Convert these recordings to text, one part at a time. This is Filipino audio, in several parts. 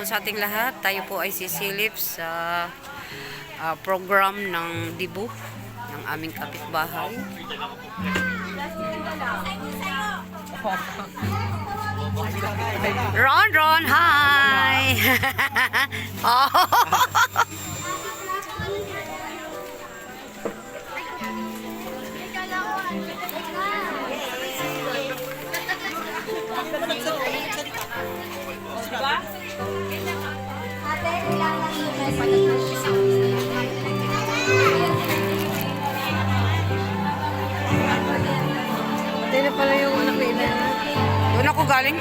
hapon sa ating lahat. Tayo po ay sisilip sa program ng Dibu ng aming kapitbahay. Ron, hi! Oh. Tayo na pala yung anak ni Ina. Doon ako galing.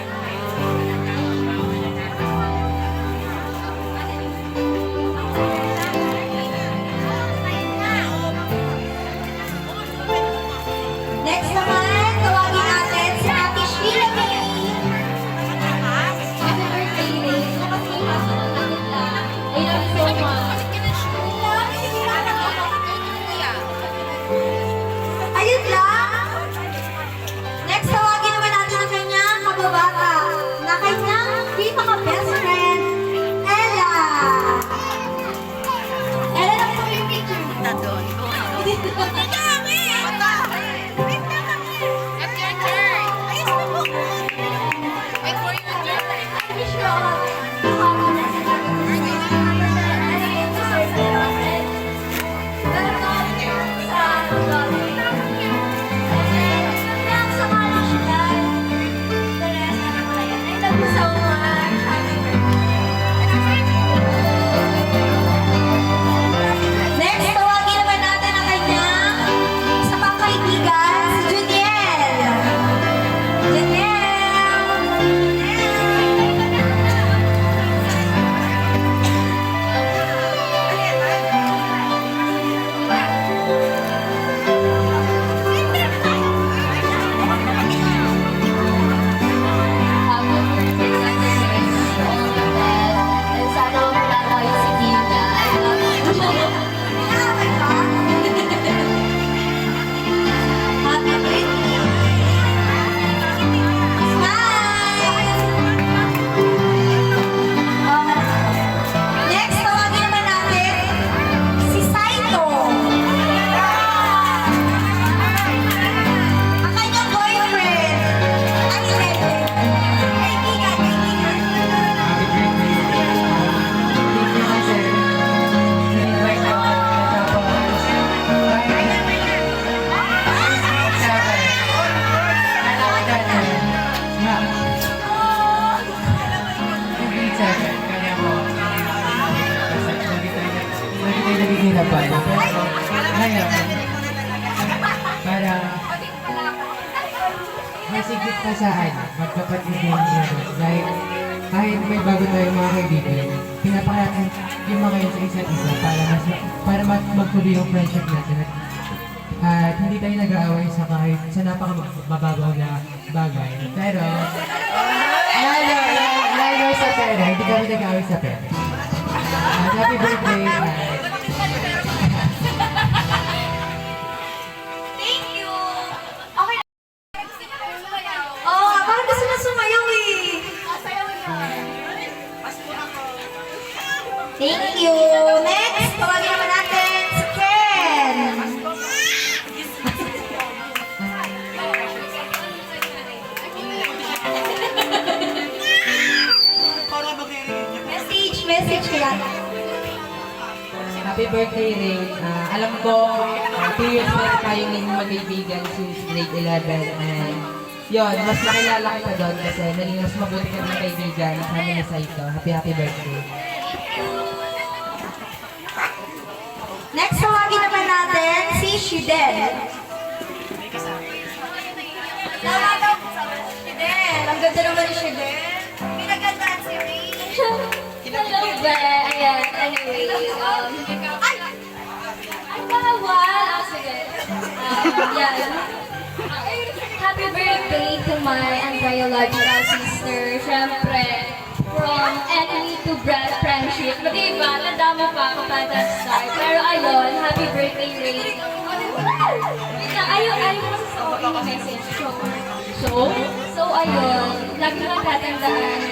Next naman, tawagin natin si Ate Sheila May. Happy birthday, Ray. I love you so much. Ayun lang. Next, tawagin naman natin ang kanyang kababata na kanyang pinaka-best friend, Ella. Ella, lang sa yung picture. Na doon. Next, tawagin naman natin ang kanyang isa pang kaibigan, si Juniel. Next, tawagin naman natin si Saito. Ang kanyang boyfriend. Ay, hindi. Kaibigan. Para masigit pa sa magkapatid din siya. Dahil kahit may bago tayong mga kaibigan, pinapakalatin yung mga yun sa isa't isa para magtuloy yung friendship natin. At hindi tayo nag-aaway sa kahit sa napaka-mababaw na bagay. Pero, lalo sa pera, hindi kami nag-aaway sa pera. Happy birthday! Thank you. Okay. Oh, bakit gusto na sumayaw eh? Thank you. Next, tawagin naman natin si Ken. Message kaya. Happy birthday, Ray. Alam ko, 2 years na tayong naging magkaibigan since grade 11. And yun, mas nakilala kita doon kasi naging mas mabuti ka ng kaibigan sa amin na Saito. Happy birthday. Next, tawagin naman natin si Shidel. Tawag daw po sa Shidel. Ang ganda naman ni Shidel. Pinagandaan si Ray. Hello, be. Ayan, anyway. Ay, bawal. Sige. Yan. Happy birthday to my unbiological sister. Siyempre, from enemy to friendship. Diba? Tanda mo pa ako pa that start. Pero ayun, happy birthday, Ray. Ayun kasi sa opening message. So, ayun, lagi ko tatandaan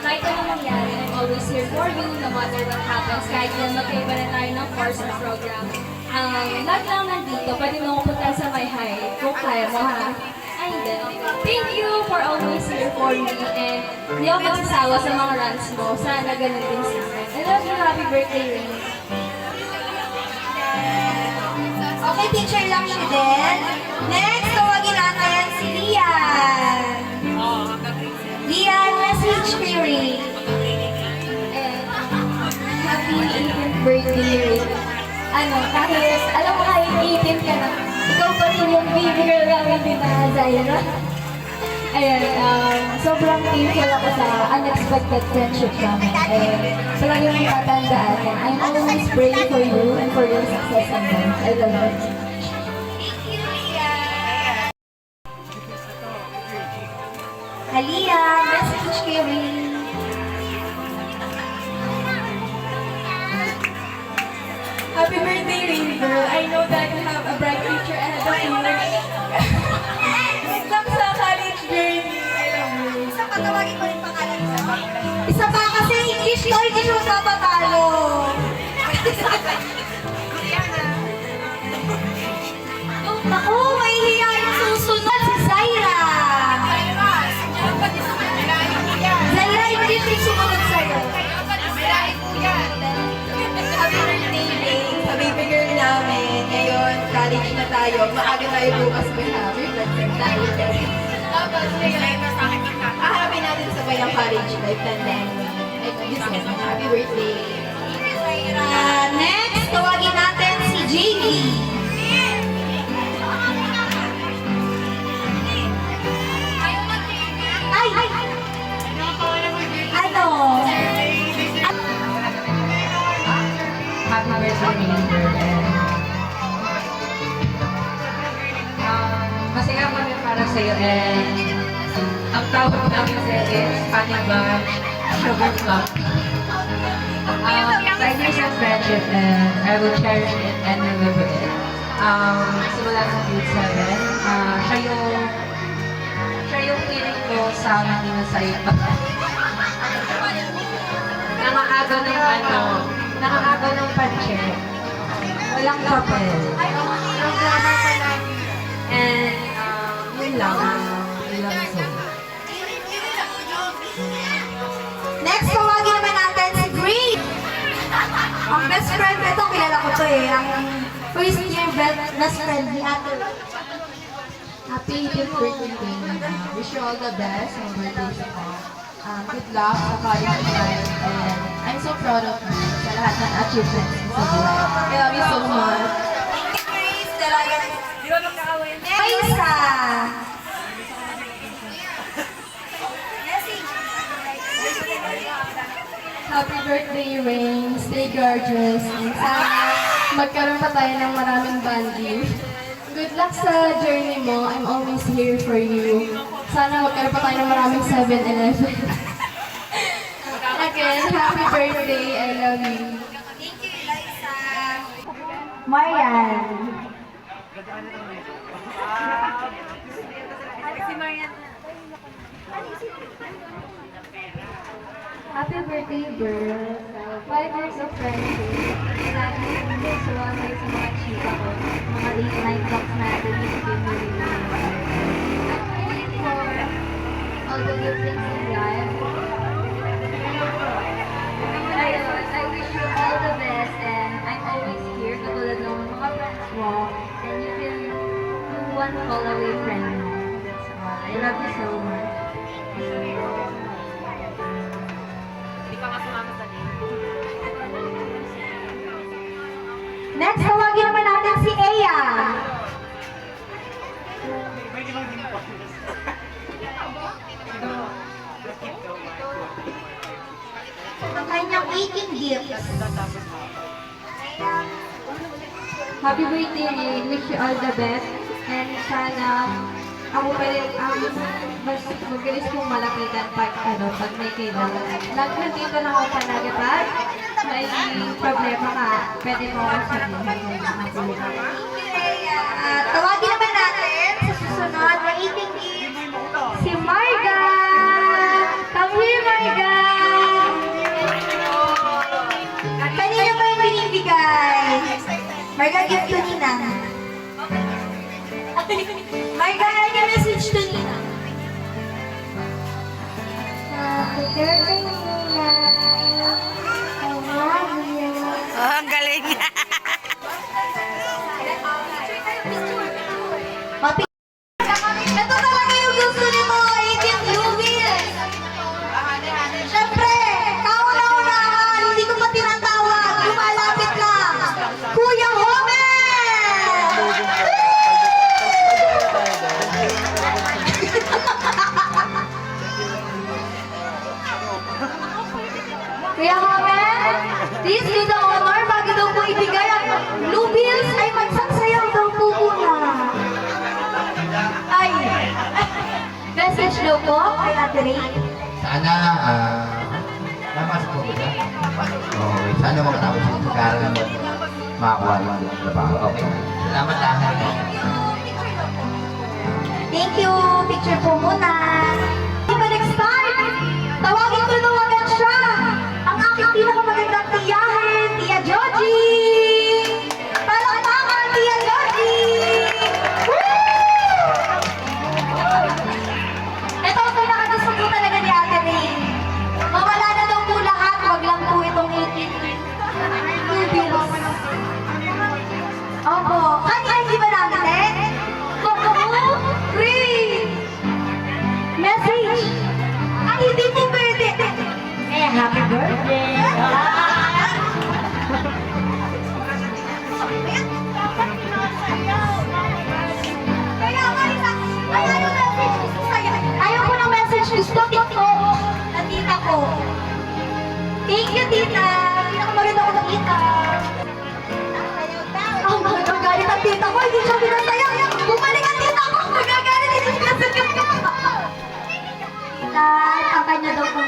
na kahit anong mangyari, I'm always here for you no matter what happens. Kahit na magkaiba na tayo ng course or program. Lahat lang nandito, pwede mo punta sa my high kung kaya mo ha. And thank you for always here for me and hindi ako magsasawa sa mga runs mo. Sana ganun din sa akin. I love you, happy birthday, Rain. Okay, teacher lang siya din. Next, tawagin natin si Lian. Lian, message kay Ray. And happy 18th birthday, Rain. Kahit, alam mo kahit 18 ka na, ikaw pa rin yung baby girl namin din na Zaira. Ayan, sobrang thankful ako sa unexpected friendship namin. And palagi mong tatandaan na I'm always praying for you and for your success and life. I love you. Thank you, Lian. Lian, message kay Ray. Happy birthday, Rain Girl. I know that you have a bright future ahead of you. Good luck sa college journey. I love you. Isa pa, tawagin ko rin pangalan mo. Isa pa kasi English to, hindi siya magpapatalo. Naku, mahihiya yung susunod si Zaira. Zaira, English yung sumunod sa'yo. Happy birthday, Ray. Sa baby girl namin. Ngayon, college na tayo. Maaga tayo bukas ba happy birthday tayo. Tapos, happy natin sabay ang college life. And then, happy birthday. Next, tawagin natin si JV. Ay! Ano? Happy birthday, Ranger. Masaya kami para sa'yo and ang tawag namin sa'yo is Panibag Sugar Plum. 5 years of friendship and I will cherish it and remember it. Simula sa grade 7, siya yung feeling ko sa amin na sa iba. Nakaaga ng panche. Walang papel. And, yun lang. Next, tawagin naman natin si Green. Ang best friend ito, kilala ko to eh. Ang first year best friend ni Ate. Happy 18th birthday. Wish you all the best on birthday sa ko. Good luck sa college life and I'm so proud of you sa lahat ng achievements mo sa buhay. I love you so much. Grace, talaga. Aisa. Happy birthday, Rain. Stay gorgeous. And sana magkaroon pa tayo ng maraming bonding. Good luck sa journey mo. I'm always here for you. Sana magkaroon pa tayo ng maraming 7-Eleven. Again, happy birthday. I love you. Thank you, Eliza. Marian. Happy birthday, girl. 5 years of friendship. Lagi mo din sumama sa mga chika ko. Mga late night talks natin. It's been really I'm waiting for all the good things in life. I wish you all the best and I'm always here katulad ng mga friends mo. And you can do one call away friend mo. That's all. I love you so much. Next, tawagin naman natin si Aya. Ang kanyang 18 gifts. Happy birthday, Rin. Wish you all the best. And sana ako pa rin mas magalis kong malapitan pag may kailangan. Nandito na ako palagi pag may problema ka. Pwede mo ako sabihin. Tawagin naman natin sa susunod na 18 gifts si Marga. Come here, Marga. Marga, gift to Ninang. Marga, may message to Ninang. Happy birthday, Ninang. I love you. Oh, ang galing. Papi. Ito talaga yung gusto nito, Agent Louis. Siyempre, kauna-unahan, hindi ko pa tinatawag, lumalapit lang. Kuya Homer! Kuya Homer, please do the honor bago daw po ibigay ang blue bills ay magsasayaw daw po muna. Ay, message daw po kay Ate Ray. Sana, lamas po ba? Okay, sana makatapos yung pagkaroon mo makakuha yung trabaho. Okay, salamat lahat. Thank you. Picture po muna. Diba next time? Tawagin ko na agad siya. Ang aking pinakamagandang tiyahin, Tia Joji. Palakpakan, Tia Joji. Woo! Ito ang pinakagusto ko talaga ni Ate Ray. Mawala na daw po lahat. Wag lang po itong 18 bills. Opo. Kanya hindi ba namin eh? Free! Message! Ay, hindi po pwede! Eh, happy birthday! Ayaw ko ng message. Gusto ko ng tita ko. Thank you, tita! Pinakamaganda ko ng tita. Oh, magagalit ang tita ko. Hindi siya pinasaya. Bumalik ang tita ko. Magagalit. Hindi siya pinasaya. Tita, ang kanya daw po.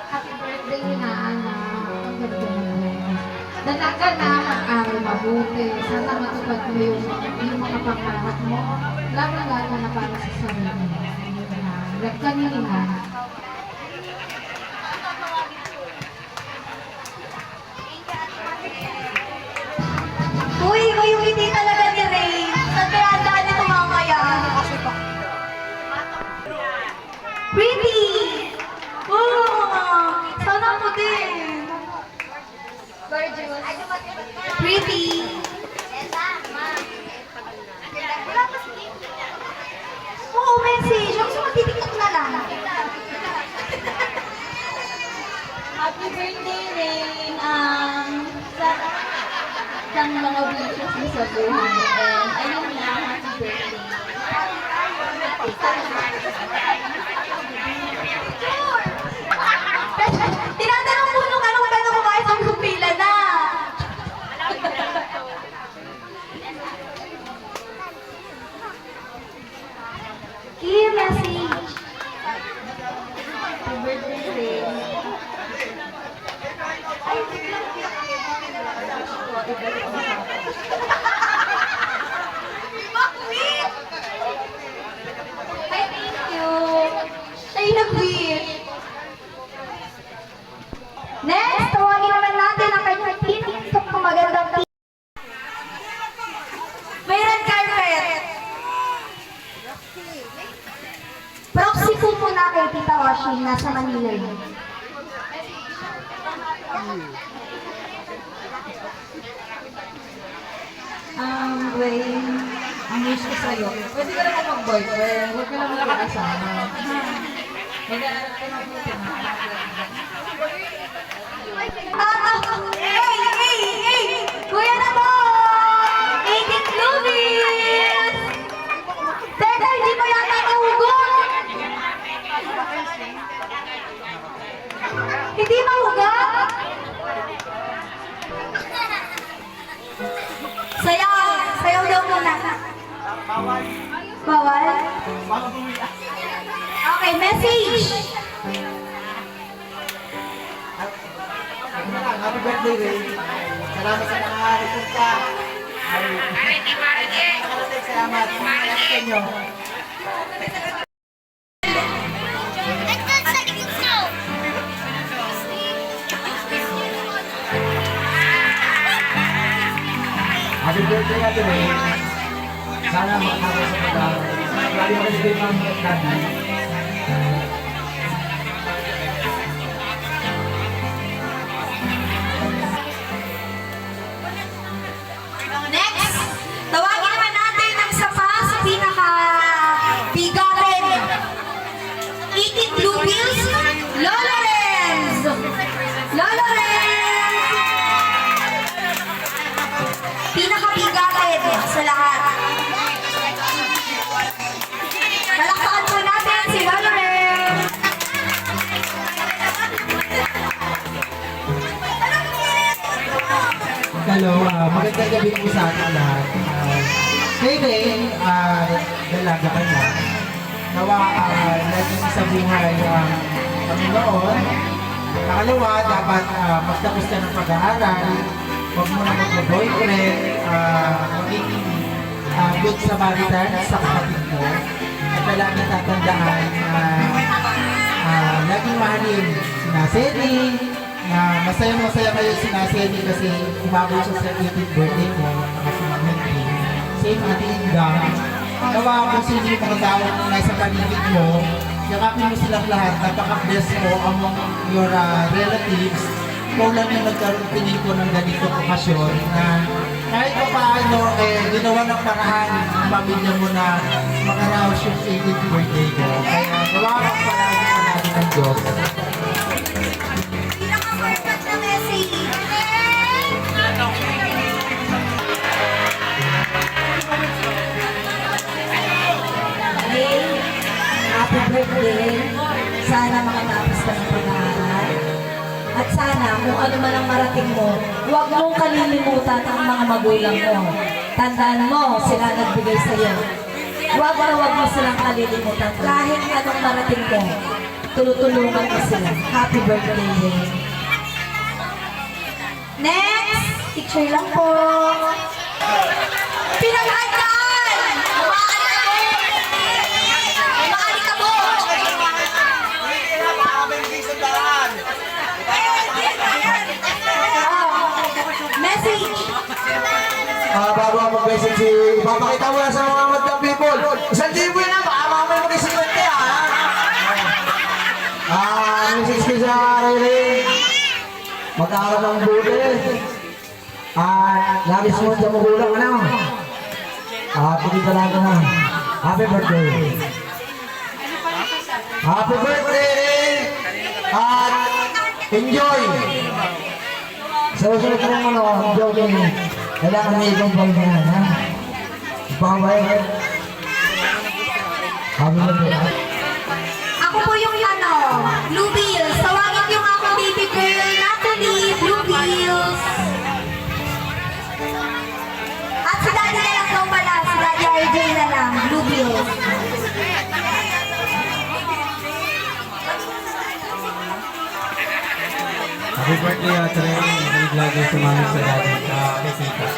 Happy birthday na, anak. Ang ganda mo. Dalaga na mag-aral mabuti. Sana matupad mo yung mga pangarap mo. Lalo-lalo na para sa sarili mo. Rap kanina. Uy, yung hindi talaga ni Ray. Saan kaya ang daan nito mamaya? Pretty! Oh, sana po din. Gorgeous. Pretty! Oo, message. Ako sa magtitiktok na lang. Happy birthday, Rain. Sa mga wishes mo sa buhay. And ayun na, happy birthday. Tinatanong po nung ano kung gano'n kumain sa pila na. Key message. Happy birthday, Rain. Ay, thank you. Ay, nag-wish. Next, tawagin naman natin ang kanyang pinakamagandang team. May red carpet. Proxy po muna kay Tita Washing, nasa Manila yun. Rain, ang wish ko sa'yo. Pwede ka naman mag-boyfriend. Huwag ka naman mag-asama. Mag-aaral ka mabuti na. Hey! Kuya na po! Agent Louis! Teka, hindi mo yata nahugot! Hindi mahugot? Sayaw daw muna. Bawal? Okay, message! Happy birthday, Ray. Salamat sa mga resulta. Salamat. Salamat sa inyo. happy birthday Ate Ray. Sana makakasama sa pag-aaral. Lagi mo kasi din ang daddy. Next, tawagin naman natin ang isa pa sa pinaka-bigatin. 18 Blue Bills, Lolo Renz! Lolo Renz! Pinaka-bigatin sa lahat. Palakpakan po natin si Lolo Renz! Hello, magandang gabi po sa ating lahat. Kay Ray, dalaga ka na. Nawa, naging sa buhay ang Panginoon. Pangalawa, dapat magtapos ka ng pag-aaral. Huwag mo na mag-boyfriend. Magiging good Samaritan sa kapatid mo. At palagi tatandaan laging mahalin si Naseri. Masayang-masaya kayo si Naseri kasi umabot siya sa 18th birthday mo. Nakasimamente. Same Ate Inga. Nawa kung sino yung mga tao na nasa paligid mo, yakapin mo silang lahat, napaka-bless mo among your relatives. Ikaw lang yung nagkaroon piniko ng ganitong okasyon na kahit pa paano, ginawa ng paraan ng pamilya mo na makaraos yung 18th birthday mo. Kaya nawa kang palagi ng Diyos. Pinaka-perfect na message. Hey, happy birthday. Sana makatapos ka ng pag-aaral. At sana, kung ano man ang marating mo, huwag mong kalilimutan ang mga magulang mo. Tandaan mo, sila nagbigay sa iyo. Huwag mo silang kalilimutan. Kahit anong marating mo, tulutulungan mo sila. Happy birthday, Ray. Next, picture lang po. Pinaghandaan! Maalikabok! Message! Bago ako mag-message, ipapakita mo na sa mga madlang people. 1,000 na, baka mamay mag-isipin ka, message ko sa Ray. Mag-aaral ng buti. Lagi sumunod sa magulang, ano? Pagkita talaga na. Happy birthday. Happy birthday, Ray. At enjoy. Sa susunod ko ng enjoy kayo. Kailangan may ibang balda na, ha? Bawal. Happy birthday. Ako po yung Blue Bills. Tawagin yung ako baby girl, Natalie, Blue Bills. At si Daddy na lang daw pala, si Daddy RJ na lang, Blue Bills. Happy birthday, Ate Ray. Nakilig lagi sumamit sa dati. Kay Tita.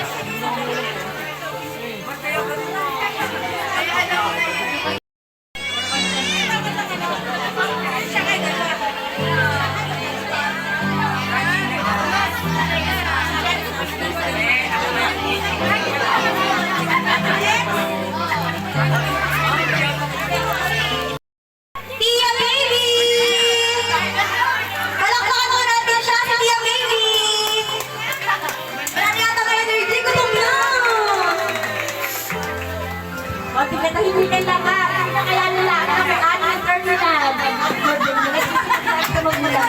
Tia Baby! Palakpakan mo natin siya si Tia Baby! Wala na yata ng energy ko itong lang! O, tignan lang ka. Hindi na kaya nila. Ano ang terminal? Sa magulang.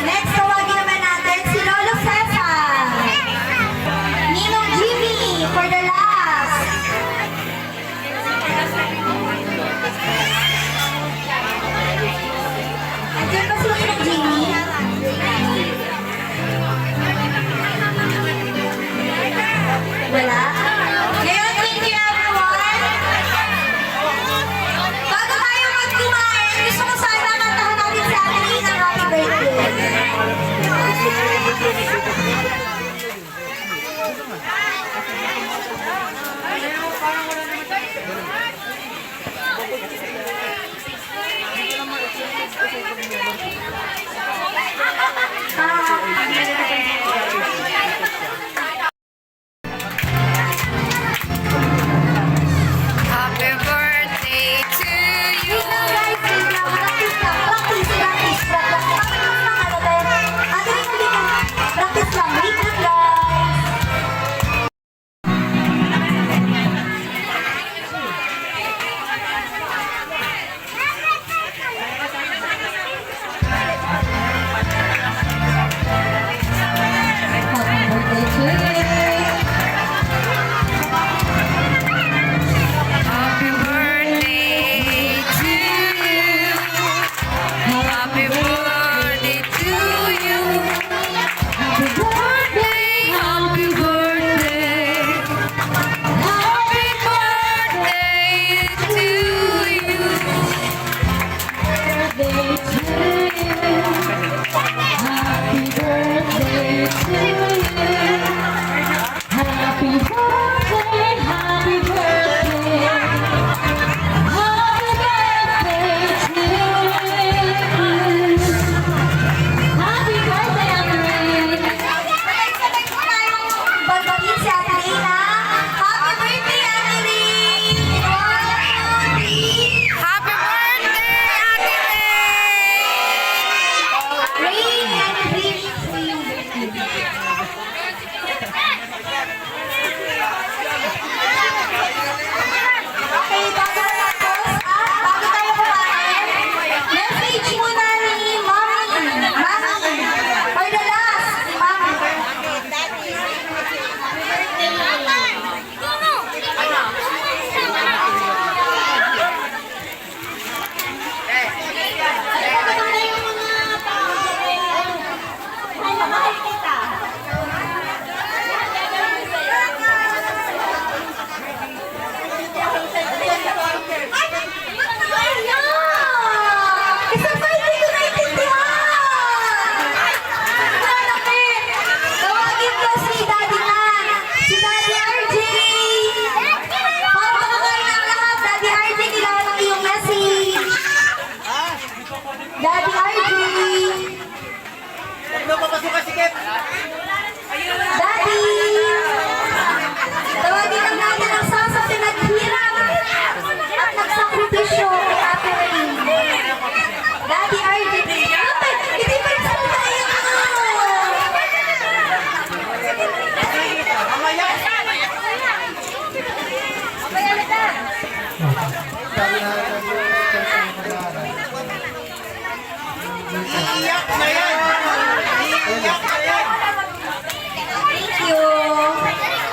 Next, tawagin naman natin si Lolo Cesar. Ninong Jimmy for the last.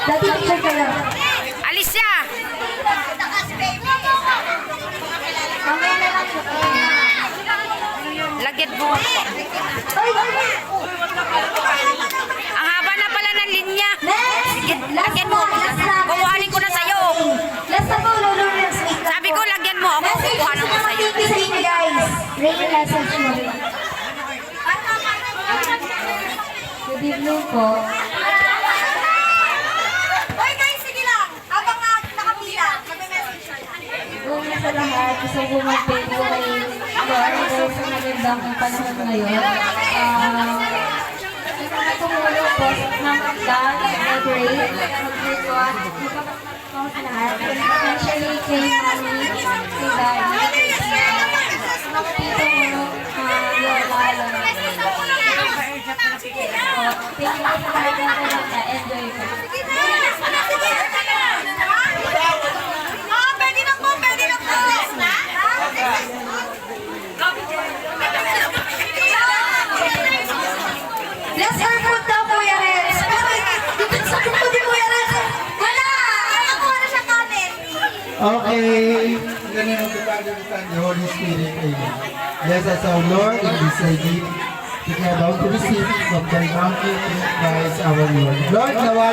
Dati picture kayo. Alicia! Mamaya na lang po. Lagyan mo. Oy! Ang haba na pala ng linya. Next! Last Lagyan mo. na, last na. Kukuhanin ko na sa'yo. Last na po, Lolo Rems. Sabi ko, lagyan mo. Ako kukuhanin ko sa'yo. Thank you sa inyo, guys. Rainy message mo. Good evening po. Hoy guys, sige lang. Habang nakapila, magme-message siya. Una sa lahat, gusto ko mag-thank you kay Lord dahil sa magandang panahon ngayon. Yung mga tumulong po ng dad, mag-grade, mag-graduate, sa lahat. Especially kay mami, kay daddy, mga tito mo, Lola, thank you sa lahat ng enjoy ko. Pwede na po, pwede na po. Let's our food daw, Kuya Renz. Pero dito sa grupo ni Kuya Renz, wala! Nakuha na siya kanin. Okay. In the name of the Father, the Son, and the Holy Spirit. Amen. Bless us, O Lord, in this day we are about to receive from thy mountain through Christ our Lord. Lord, nawa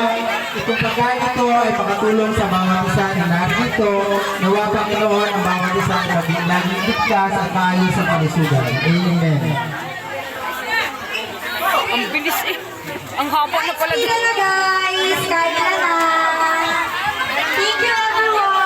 itong pagkain ito ay makatulong sa bawat isa na narito. Nawa, Panginoon, ang bawat isa ay maging laging ligtas at maayos sa kalusugan. Amen. Ang bilis eh. Ang haba na pala. Sige na guys, kain na na. Thank you everyone.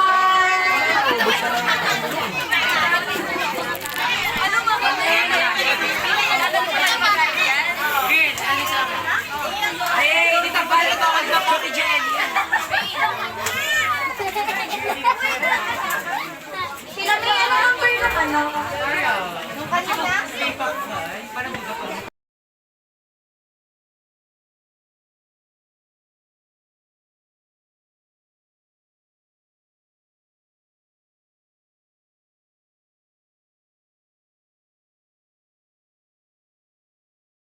Sinabi, ano number ng ano? Nung kanina?